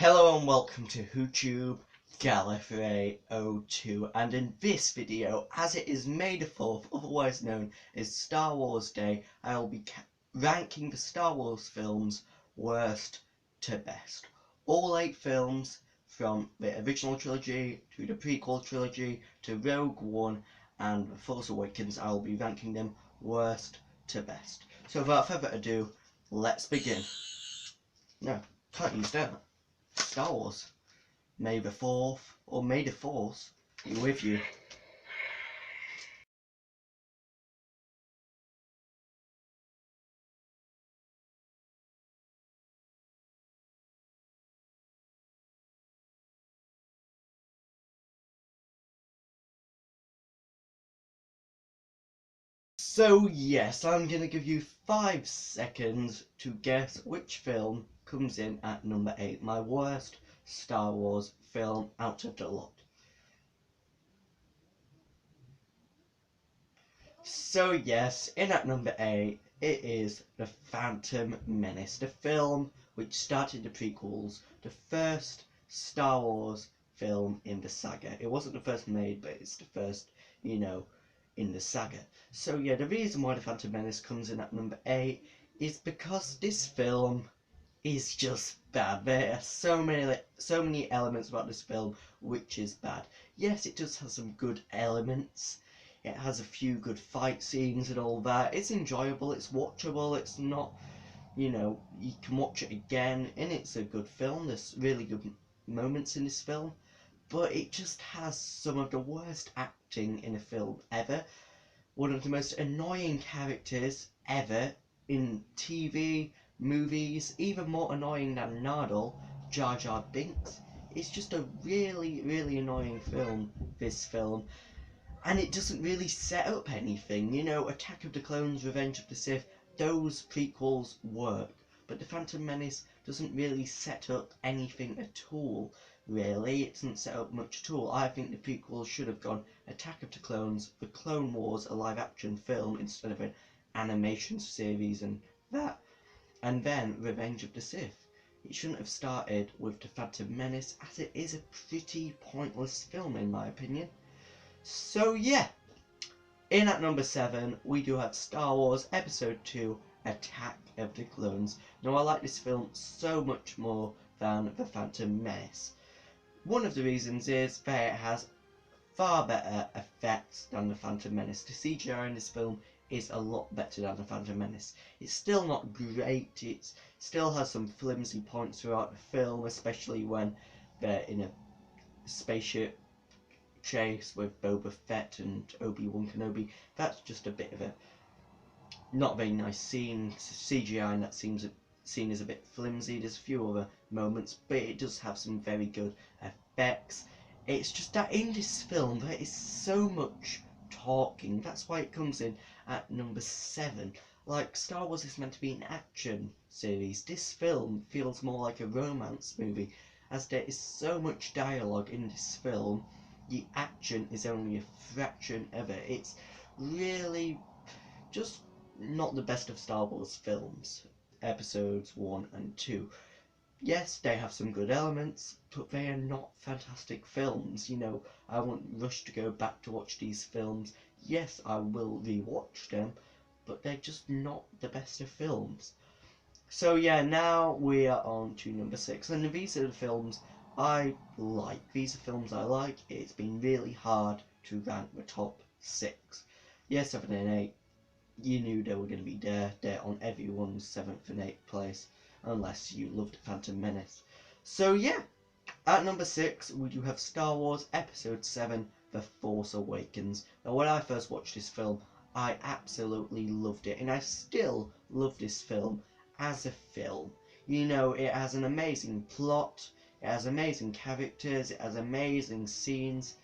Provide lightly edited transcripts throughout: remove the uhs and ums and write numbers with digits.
Hello and welcome to YouTube Gallifrey02, and in this video, as it is May the 4th, otherwise known as Star Wars Day, I will be ranking the Star Wars films worst to best. All 8 films, from the original trilogy to the prequel trilogy to Rogue One and The Force Awakens, I will be ranking them worst to best. So without further ado, let's begin. No, can't use that. Star Wars. May the 4th, or May the 4th, be with you. So yes, I'm going to give you 5 seconds to guess which film comes in at number 8, my worst Star Wars film out of the lot. So yes, in at number 8, it is The Phantom Menace, the film which started the prequels, the first Star Wars film in the saga. It wasn't the first made, but it's the first, in the saga. So yeah, the reason why The Phantom Menace comes in at number 8 is because this film is just bad. There are so many elements about this film which is bad. Yes, it does have some good elements. It has a few good fight scenes and all that. It's enjoyable, it's watchable, it's not, you can watch it again, and it's a good film. There's really good moments in this film, but it just has some of the worst acting in a film ever. One of the most annoying characters ever in TV, movies, even more annoying than Nardole, Jar Jar Binks. It's just a really annoying film, this film. And it doesn't really set up anything. Attack of the Clones, Revenge of the Sith, those prequels work. But The Phantom Menace doesn't really set up anything at all, really. It doesn't set up much at all. I think the prequels should have gone Attack of the Clones, The Clone Wars, a live-action film instead of an animation series and that. And then Revenge of the Sith. It shouldn't have started with The Phantom Menace, as it is a pretty pointless film in my opinion. So yeah, in at number 7 we do have Star Wars Episode 2 Attack of the Clones. Now I like this film so much more than The Phantom Menace. One of the reasons is that it has far better effects than The Phantom Menace. The CGI in this film is a lot better than The Phantom Menace. It's still not great, it still has some flimsy points throughout the film, especially when they're in a spaceship chase with Boba Fett and Obi-Wan Kenobi. That's just a bit of a not very nice scene. CGI in that scene is a bit flimsy. There's a few other moments, but it does have some very good effects. It's just that in this film there is so much talking. That's why it comes in at number 7. Like, Star Wars is meant to be an action series. This film feels more like a romance movie, as there is so much dialogue in this film. The action is only a fraction of it. It's really just not the best of Star Wars films, episodes 1 and 2. Yes, they have some good elements, but they are not fantastic films. I won't rush to go back to watch these films. Yes, I will rewatch them, but they're just not the best of films. So yeah, now we are on to number 6, and these are the films I like. These are films I like. It's been really hard to rank the top 6. Yeah, 7 and 8, you knew they were going to be there. They're on everyone's 7th and 8th place, unless you loved Phantom Menace. So yeah, at number 6 we do have Star Wars Episode 7, The Force Awakens. Now when I first watched this film, I absolutely loved it, and I still love this film as a film. It has an amazing plot, it has amazing characters, it has amazing scenes,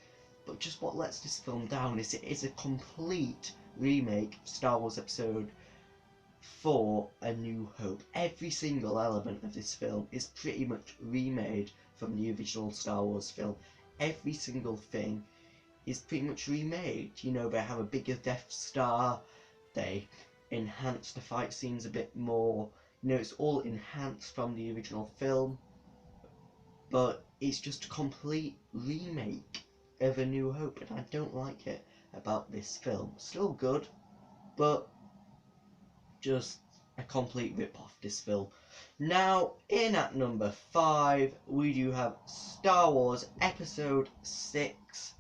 but just what lets this film down is it is a complete remake of Star Wars Episode 4, A New Hope. Every single element of this film is pretty much remade from the original Star Wars film. Every single thing is pretty much remade. They have a bigger Death Star, they enhance the fight scenes a bit more. It's all enhanced from the original film. but it's just a complete remake of A New Hope, and I don't like it about this film. Still good, but just a complete rip-off, this film. Now, in at number 5, we do have Star Wars Episode 6,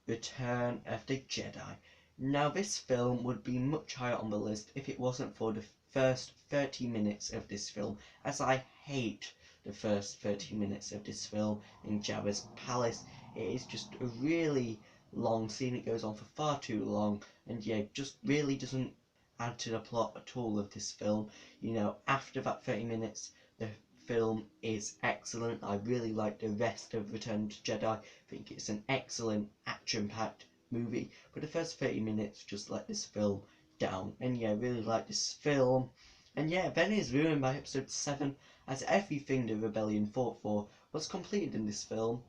Return of the Jedi. Now, this film would be much higher on the list if it wasn't for the first 30 minutes of this film, as I hate the first 30 minutes of this film in Jabba's palace. It is just a really long scene. It goes on for far too long, and yeah, just really doesn't add to the plot at all of this film. You know, after that 30 minutes, the film is excellent. I really like the rest of Return to Jedi. I think it's an excellent action-packed movie, but the first 30 minutes just let this film down. And yeah, really like this film. And yeah, then it's ruined by episode 7, as everything the rebellion fought for was completed in this film.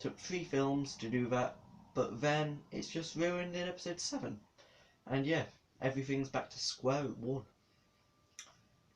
Took 3 films to do that, but then it's just ruined in episode 7. And yeah, everything's back to square one.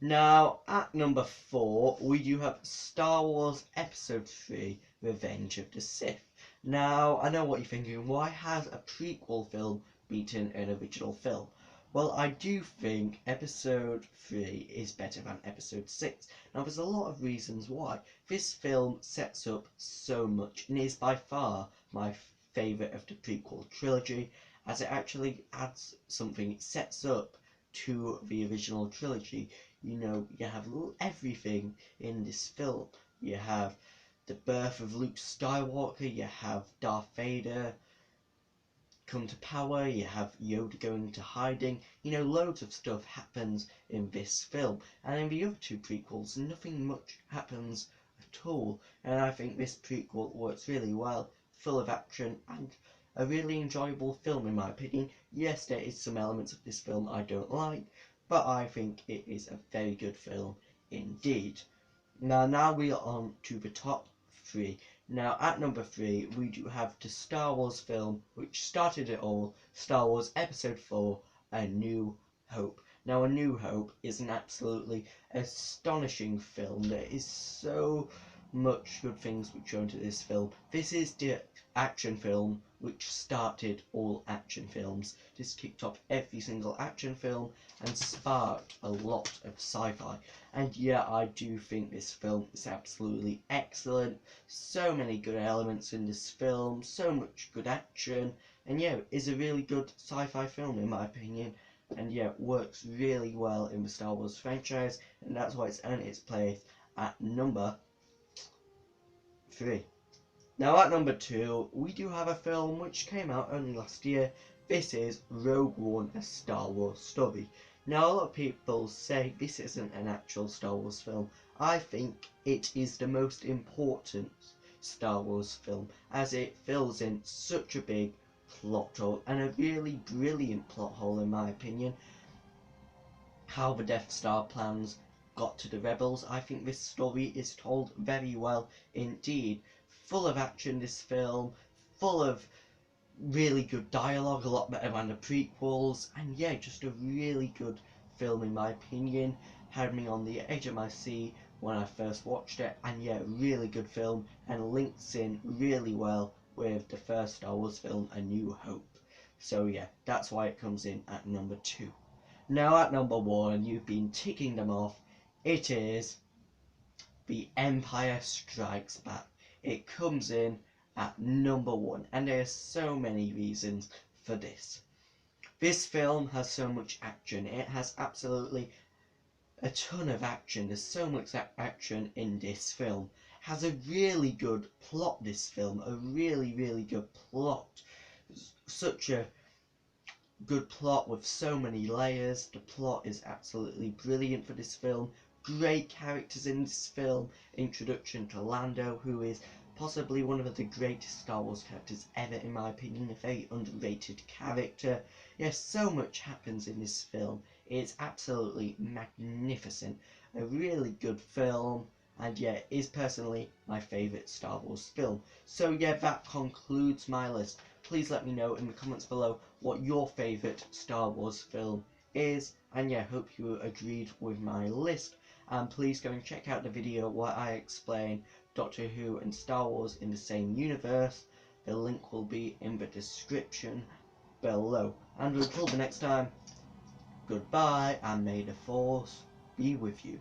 Now, at number 4, we do have Star Wars Episode 3, Revenge of the Sith. Now, I know what you're thinking, why has a prequel film beaten an original film? Well, I do think Episode 3 is better than Episode 6. Now, there's a lot of reasons why. This film sets up so much, and is by far my favourite of the prequel trilogy, as it actually adds something. It sets up to the original trilogy. You know, you have everything in this film. You have the birth of Luke Skywalker, you have Darth Vader come to power, you have Yoda going into hiding. You know, loads of stuff happens in this film. And in the other 2 prequels, nothing much happens at all. And I think this prequel works really well, full of action, and a really enjoyable film in my opinion. Yes, there is some elements of this film I don't like, but I think it is a very good film indeed. Now we are on to the top 3. Now at number 3 we do have the Star Wars film which started it all, Star Wars Episode 4, A New Hope. Now A New Hope is an absolutely astonishing film. There is so much good things which go into this film. This is the action film which started all action films. This kicked off every single action film and sparked a lot of sci-fi. And yeah, I do think this film is absolutely excellent. So many good elements in this film, so much good action, and yeah, it is a really good sci-fi film in my opinion. And yeah, it works really well in the Star Wars franchise, and that's why it's earned its place at number 3. Now at number 2, we do have a film which came out only last year. This is Rogue One, A Star Wars Story. Now a lot of people say this isn't an actual Star Wars film. I think it is the most important Star Wars film, as it fills in such a big plot hole, and a really brilliant plot hole in my opinion. How the Death Star plans got to the rebels. I think this story is told very well indeed. Full of action, this film, full of really good dialogue, a lot better than the prequels, and yeah, just a really good film in my opinion. Had me on the edge of my seat when I first watched it, and yeah, really good film, and links in really well with the first Star Wars film, A New Hope. So yeah, that's why it comes in at number 2. Now at number 1, you've been ticking them off, it is The Empire Strikes Back. It comes in at number 1, and there are so many reasons for this. This film has so much action. It has absolutely a ton of action. There's so much action in this film. It has a really good plot, this film. A really, really good plot. Such a good plot with so many layers. The plot is absolutely brilliant for this film. Great characters in this film. Introduction to Lando, who is possibly one of the greatest Star Wars characters ever in my opinion, a very underrated character. Yes, so much happens in this film. It's absolutely magnificent. A really good film, and yeah, it is personally my favourite Star Wars film. So yeah, that concludes my list. Please let me know in the comments below what your favourite Star Wars film is, and yeah, hope you agreed with my list. And please go and check out the video where I explain Doctor Who and Star Wars in the same universe. The link will be in the description below. And until the next time, goodbye, and may the Force be with you.